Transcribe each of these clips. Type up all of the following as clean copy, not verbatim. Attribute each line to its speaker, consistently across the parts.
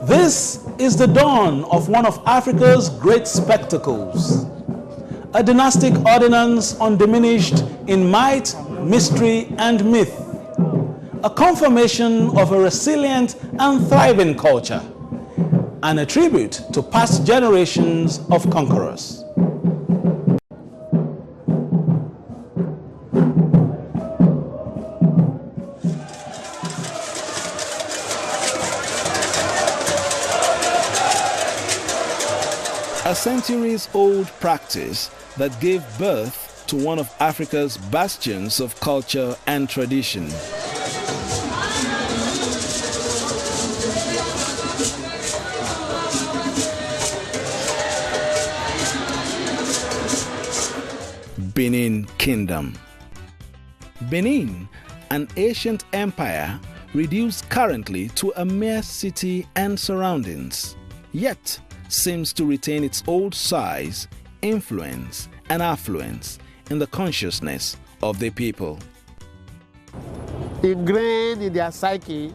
Speaker 1: This is the dawn of one of Africa's great spectacles, a dynastic ordinance undiminished in might, mystery, and myth, a confirmation of a resilient and thriving culture, and a tribute to past generations of conquerors. A centuries-old practice that gave birth to one of Africa's bastions of culture and tradition. Benin Kingdom. Benin, an ancient empire, reduced currently to a mere city and surroundings, yet seems to retain its old size, influence, and affluence in the consciousness of the people.
Speaker 2: Ingrained in their psyche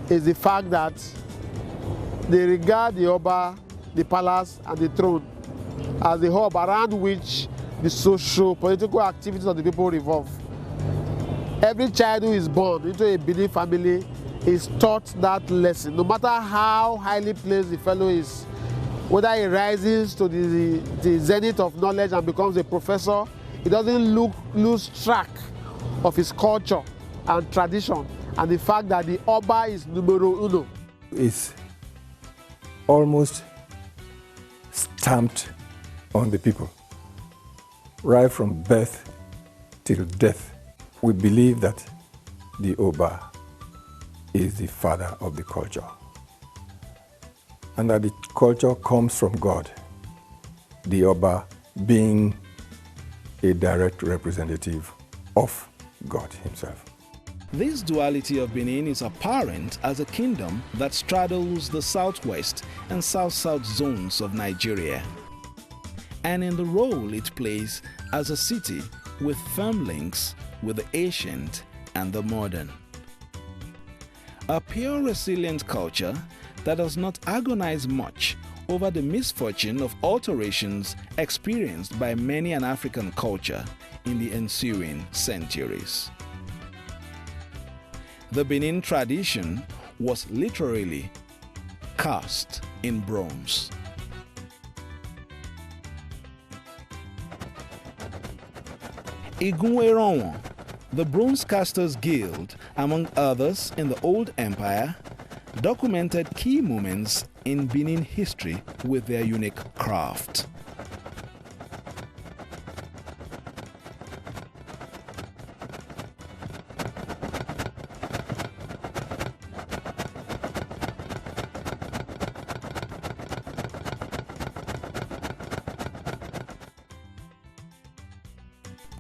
Speaker 2: is the fact that they regard the Oba, the palace, and the throne as the hub around which the social, political activities of the people revolve. Every child who is born into a Benin family is taught that lesson, no matter how highly placed the fellow is. Whether he rises to the zenith of knowledge and becomes a professor, he doesn't lose track of his culture and tradition and the fact that the Oba is numero uno.
Speaker 3: It's almost stamped on the people. Right from birth till death, we believe that the Oba is the father of the culture, and that the culture comes from God, the Oba being a direct representative of God himself.
Speaker 1: This duality of Benin is apparent as a kingdom that straddles the southwest and south-south zones of Nigeria, and in the role it plays as a city with firm links with the ancient and the modern. A pure resilient culture that does not agonize much over the misfortune of alterations experienced by many an African culture in the ensuing centuries. The Benin tradition was literally cast in bronze. Igunweronwo, the Bronze Casters Guild, among others in the Old Empire, documented key moments in Benin history with their unique craft.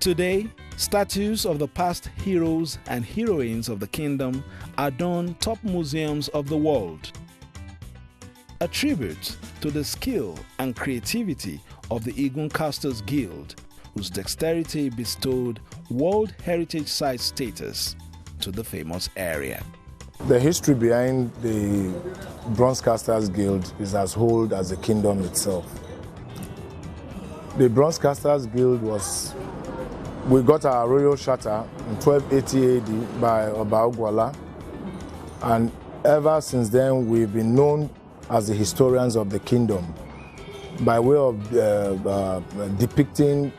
Speaker 1: Today, statues of the past heroes and heroines of the kingdom adorn top museums of the world. A tribute to the skill and creativity of the Igun Casters Guild, whose dexterity bestowed World Heritage Site status to the famous area.
Speaker 4: The history behind the Bronze Casters Guild is as old as the kingdom itself. The Bronze Casters Guild we got our royal charter in 1280 AD by Oba Ogwala, and ever since then we've been known as the historians of the kingdom by way of depicting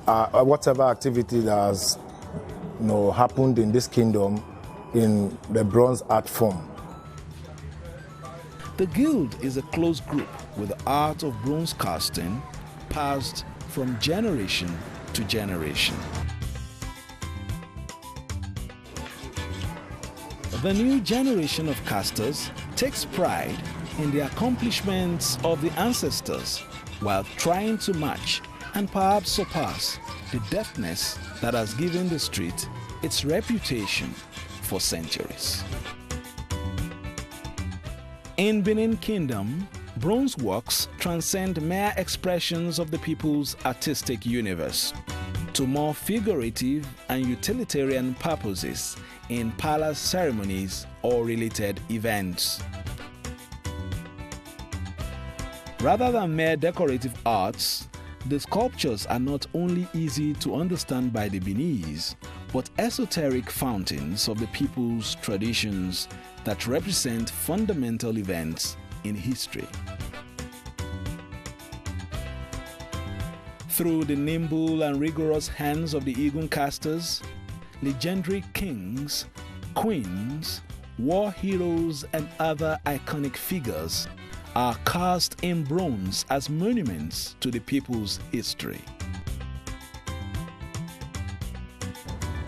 Speaker 4: whatever activity that has happened in this kingdom in the bronze art form.
Speaker 1: The guild is a close group with the art of bronze casting passed from generation to generation. The new generation of casters takes pride in the accomplishments of the ancestors while trying to match and perhaps surpass the deftness that has given the street its reputation for centuries. In Benin Kingdom, bronze works transcend mere expressions of the people's artistic universe to more figurative and utilitarian purposes in palace ceremonies or related events. Rather than mere decorative arts, the sculptures are not only easy to understand by the Beninese, but esoteric fountains of the people's traditions that represent fundamental events in history. Through the nimble and rigorous hands of the Igun casters, legendary kings, queens, war heroes, and other iconic figures are cast in bronze as monuments to the people's history.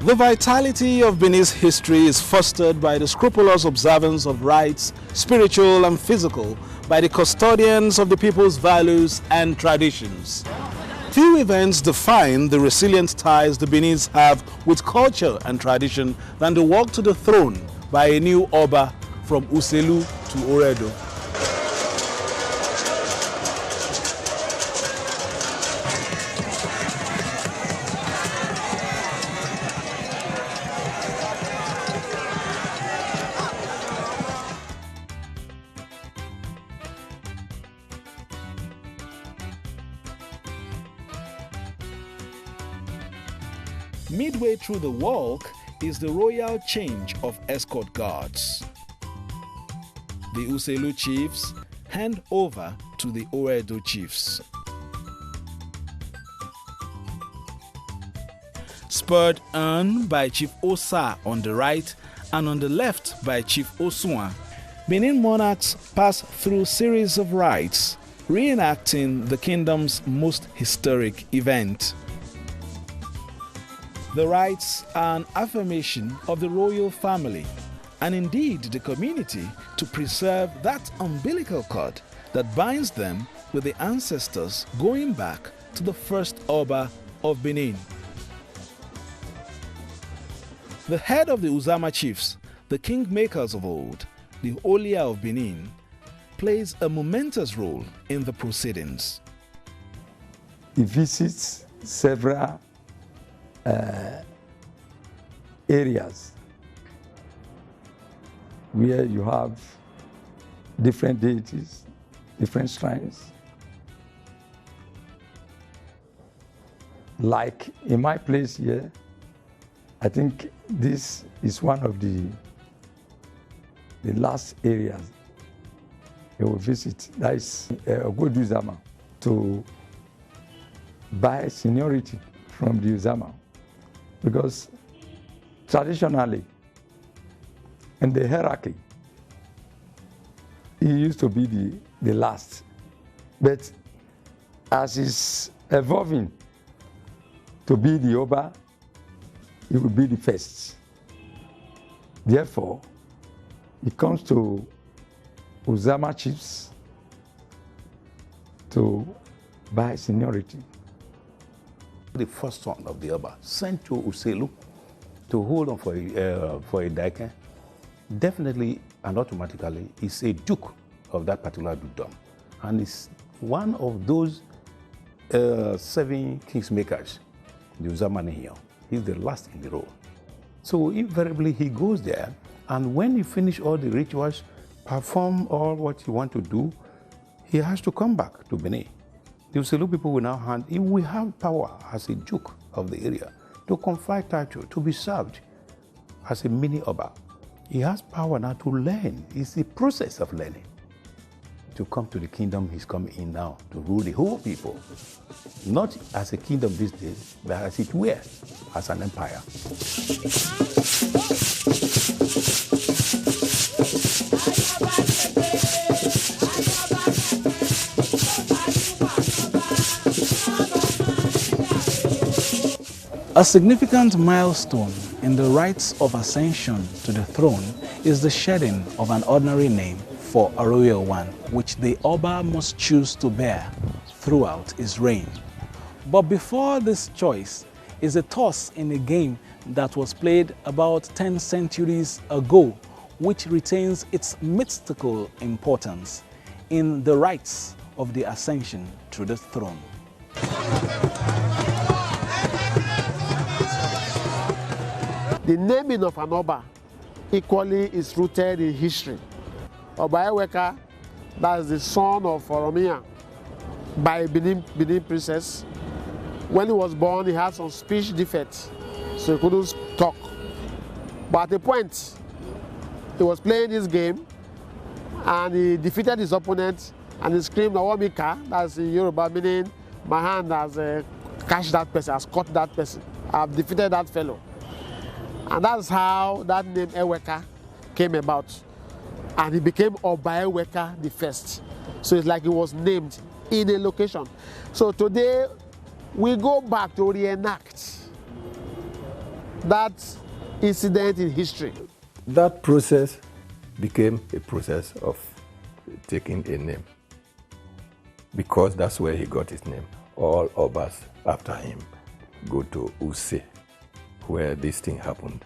Speaker 1: The vitality of Benin's history is fostered by the scrupulous observance of rites, spiritual and physical, by the custodians of the people's values and traditions. Few events define the resilient ties the Beninese have with culture and tradition than the walk to the throne by a new Oba from Uselu to Oredo. Midway through the walk is the royal change of escort guards. The Uselu chiefs hand over to the Oredo chiefs. Spurred on by Chief Osa on the right and on the left by Chief Osuan, Benin monarchs pass through a series of rites, reenacting the kingdom's most historic event. The rites are an affirmation of the royal family and indeed the community to preserve that umbilical cord that binds them with the ancestors going back to the first Oba of Benin. The head of the Uzama chiefs, the kingmakers of old, the Olia of Benin, plays a momentous role in the proceedings.
Speaker 3: He visits several areas where you have different deities, different shrines. Like in my place here, I think this is one of the last areas you will visit. That is Ogodu Uzama, to buy seniority from the Uzama. Because traditionally, in the hierarchy, he used to be the last. But as he's evolving to be the Oba, he will be the first. Therefore, he comes to Uzama chiefs to buy seniority.
Speaker 5: The first son of the Oba sent to Uselu to hold on for a Daike, definitely and automatically is a duke of that particular dukedom, and is one of those 7 kingsmakers, the Uzama. He's the last in the row. So invariably he goes there, and when he finish all the rituals, perform all what he want to do, he has to come back to Benin. The Uselu people will now hand, he will have power as a duke of the area to confer title, to be served as a mini Oba. He has power now to learn. It's the process of learning. To come to the kingdom he's coming in now, to rule the whole people. Not as a kingdom these days, but as it were, as an empire.
Speaker 1: A significant milestone in the rites of ascension to the throne is the shedding of an ordinary name for a royal one, which the Oba must choose to bear throughout his reign. But before this choice is a toss in a game that was played about 10 centuries ago, which retains its mystical importance in the rites of the ascension to the throne.
Speaker 2: The naming of an Oba equally is rooted in history. Oba Eweka, that is the son of Oromia, by a Benin princess. When he was born, he had some speech defects, so he couldn't talk. But at a point, he was playing this game, and he defeated his opponent, and he screamed, "Awamika," that's in Yoruba, meaning my hand has catch that person, has caught that person. I've defeated that fellow. And that's how that name Eweka came about. And he became Oba Eweka the first. So it's like he was named in a location. So today, we go back to reenact that incident in history.
Speaker 6: That process became a process of taking a name, because that's where he got his name. All Obas after him go to Use, where this thing happened.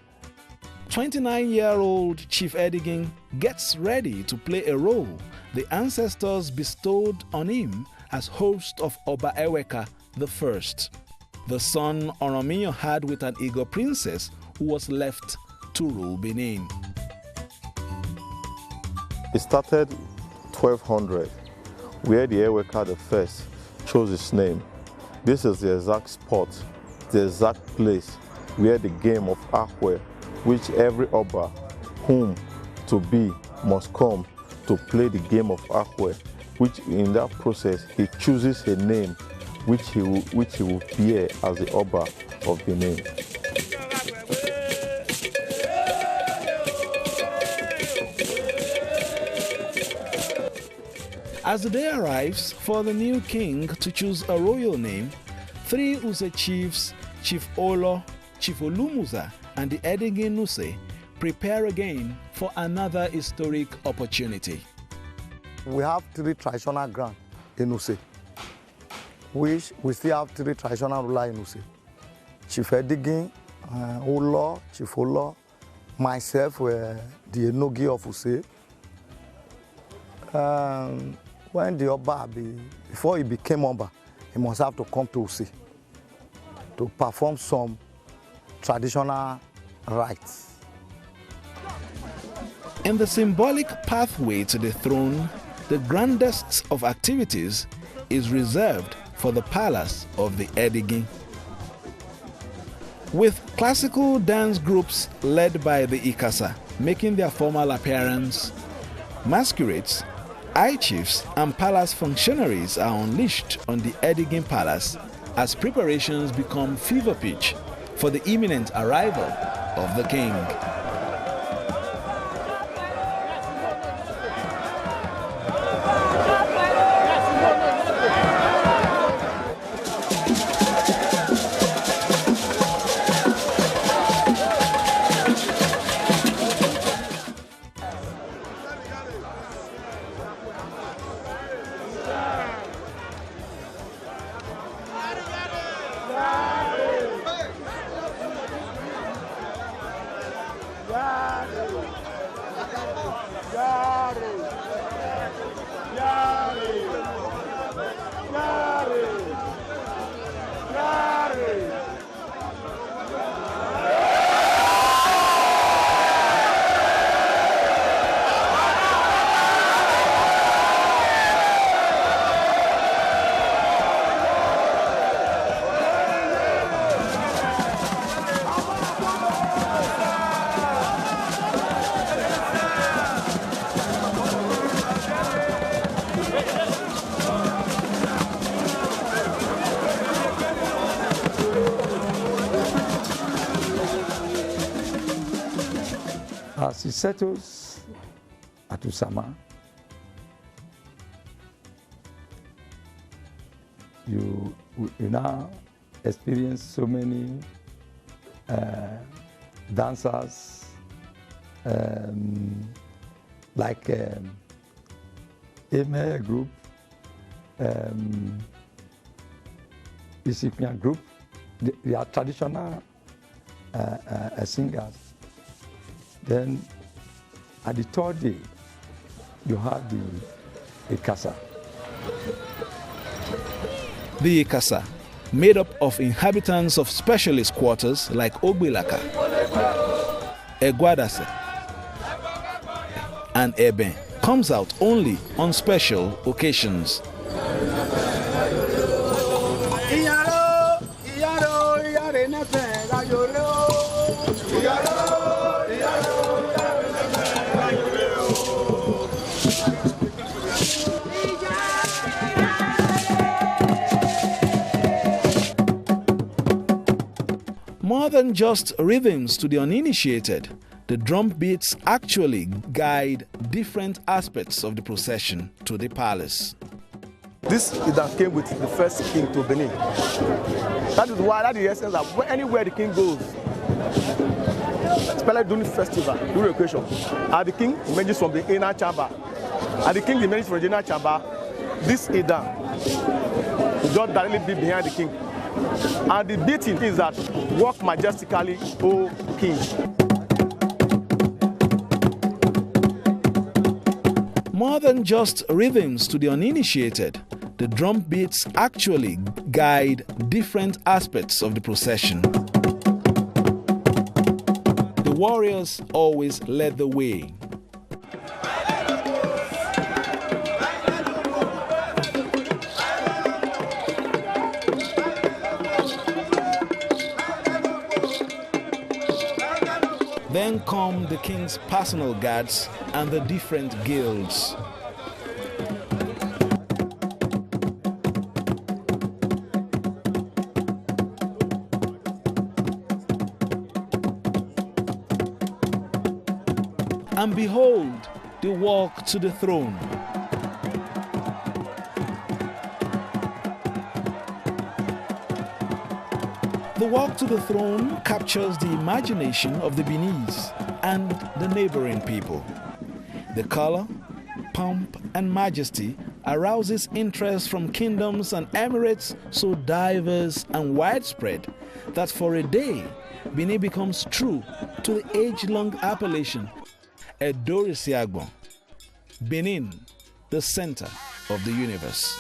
Speaker 1: 29-year-old Chief Edigin gets ready to play a role the ancestors bestowed on him as host of Oba Eweka the First, the son Oromiyan had with an Igbo princess who was left to rule Benin.
Speaker 7: It started 1200, where the Eweka the First chose his name. This is the exact spot, the exact place where the game of Akwe, which every Oba whom to be must come to play the game of Akwe, which in that process he chooses a name which he will bear as the Oba of Benin.
Speaker 1: As the day arrives for the new king to choose a royal name, 3 Use chiefs, Chief Olo, Chief Olumuza, and the Edigin Nuse prepare again for another historic opportunity.
Speaker 8: We have 3 traditional grounds in Use, which we still have 3 traditional rulers in Use. Chief Edigin, Olo, Chief Olo, myself were the Enogi of Use. When the Oba, before he became Oba, he must have to come to Use to perform some traditional rites.
Speaker 1: In the symbolic pathway to the throne, the grandest of activities is reserved for the palace of the Edigin. With classical dance groups led by the Ikasa making their formal appearance, masquerades, high chiefs and palace functionaries are unleashed on the Edigin Palace as preparations become fever pitch for the imminent arrival of the king.
Speaker 3: As he settles at Usama, you now experience so many dancers, like Eme group, Isipian group. They are traditional singers. Then at the 3rd day, you have the Ikasa.
Speaker 1: The Ikasa, made up of inhabitants of specialist quarters like Ogbilaka, Egwadase, and Eben, comes out only on special occasions. More than just rhythms to the uninitiated, the drum beats actually guide different aspects of the procession to the palace.
Speaker 9: This is that came with the first king to Benin. That is why, that is the essence that anywhere the king goes, especially during festival, during occasion, and the king emerges from the inner chamber, and the king emerges from the inner chamber, this Idan will just directly be behind the king. And the beating is that walk majestically, O king.
Speaker 1: More than just rhythms to the uninitiated, the drum beats actually guide different aspects of the procession. The warriors always led the way. Then come the king's personal guards and the different guilds. And behold, the walk to the throne. The walk to the throne captures the imagination of the Beninese and the neighboring people. The color, pomp, and majesty arouses interest from kingdoms and emirates so diverse and widespread that for a day, Benin becomes true to the age-long appellation Edorisiagbon, Benin, the center of the universe.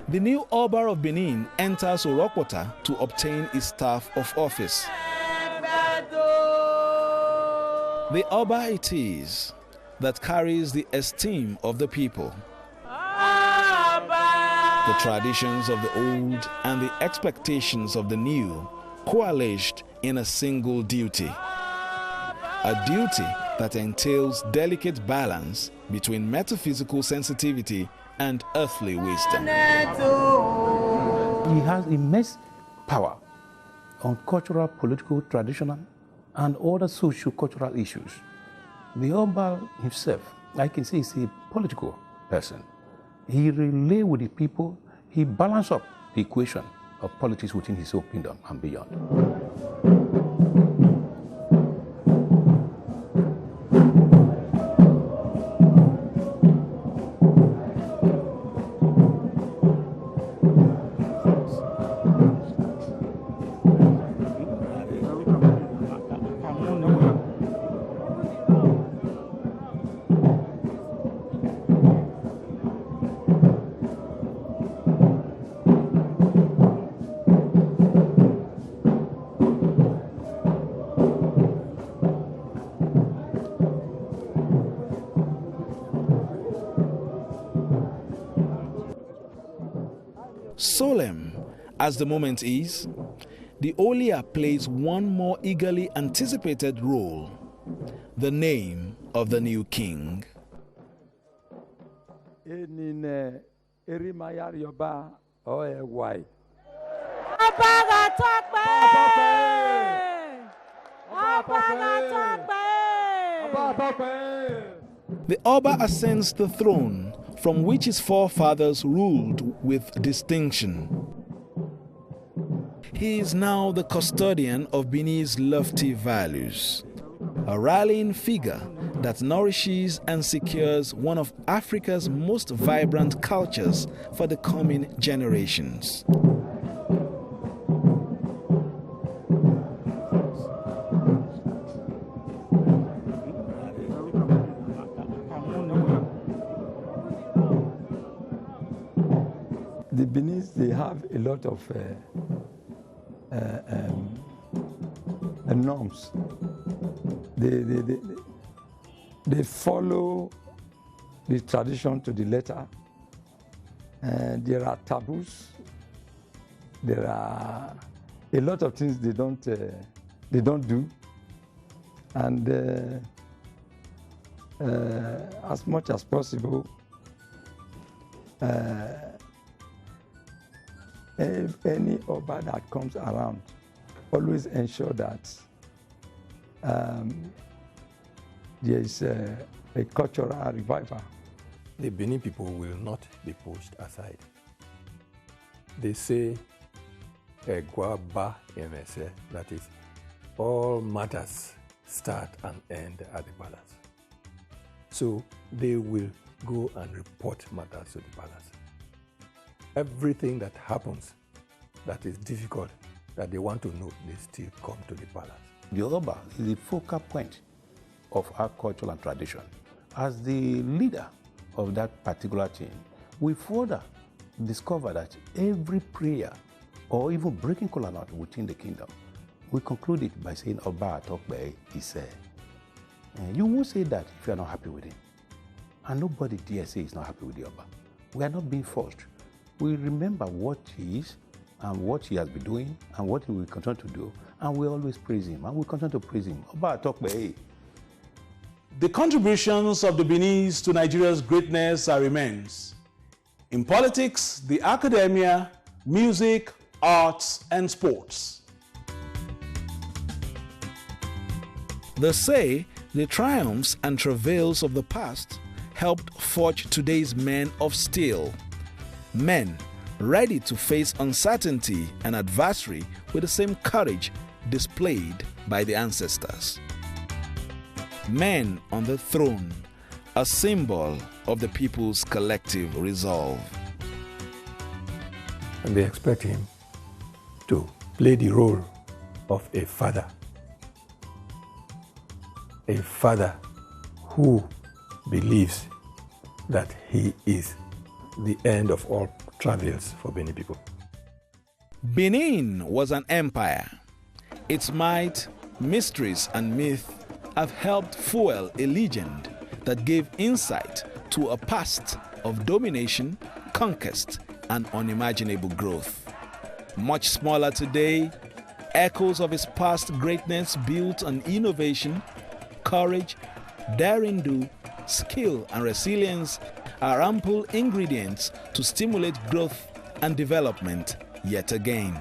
Speaker 1: The new Oba of Benin enters Orokwota to obtain his staff of office. The Oba it is that carries the esteem of the people. The traditions of the old and the expectations of the new coalesced in a single duty. A duty that entails delicate balance between metaphysical sensitivity and earthly wisdom.
Speaker 5: He has immense power on cultural, political, traditional, and other socio-cultural issues. The Oba himself, I can say, is a political person. He relates with the people, he balances up the equation of politics within his own kingdom and beyond.
Speaker 1: Solemn as the moment is, the Olia plays one more eagerly anticipated role: the name of the new king. The Oba ascends the throne from which his forefathers ruled with distinction. He is now the custodian of Benin's lofty values, a rallying figure that nourishes and secures one of Africa's most vibrant cultures for the coming generations.
Speaker 3: the Beninese, they have a lot of norms. They follow the tradition to the letter. There are taboos. There are a lot of things they don't do, and as much as possible, any Oba that comes around, always ensure that there is a cultural revival.
Speaker 6: The Benin people will not be pushed aside. They say, "Guaba MSA," that is, all matters start and end at the palace. So they will go and report matters to the palace. Everything that happens that is difficult, that they want to know, they still come to the palace.
Speaker 5: The Oba is the focal point of our culture and tradition. As the leader of that particular thing, we further discover that every prayer or even breaking kola nut within the kingdom, we conclude it by saying Oba Of Benin is you won't say that if you are not happy with him. And nobody dare say he's not happy with the Oba. We are not being forced. We remember what he is and what he has been doing and what he will continue to do, and we always praise him, and we continue to praise him. Oba Of Benin.
Speaker 1: The contributions of the Beninese to Nigeria's greatness are immense. In politics, the academia, music, arts, and sports. They say the triumphs and travails of the past helped forge today's men of steel. Men ready to face uncertainty and adversity with the same courage displayed by the ancestors. Men on the throne, a symbol of the people's collective resolve.
Speaker 6: And they expect him to play the role of a father who believes that he is the end of all travails for Benin people.
Speaker 1: Benin was an empire. Its might, mysteries, and myth have helped fuel a legend that gave insight to a past of domination, conquest, and unimaginable growth. Much smaller today, echoes of its past greatness built on innovation, courage, daring do, skill, and resilience are ample ingredients to stimulate growth and development yet again.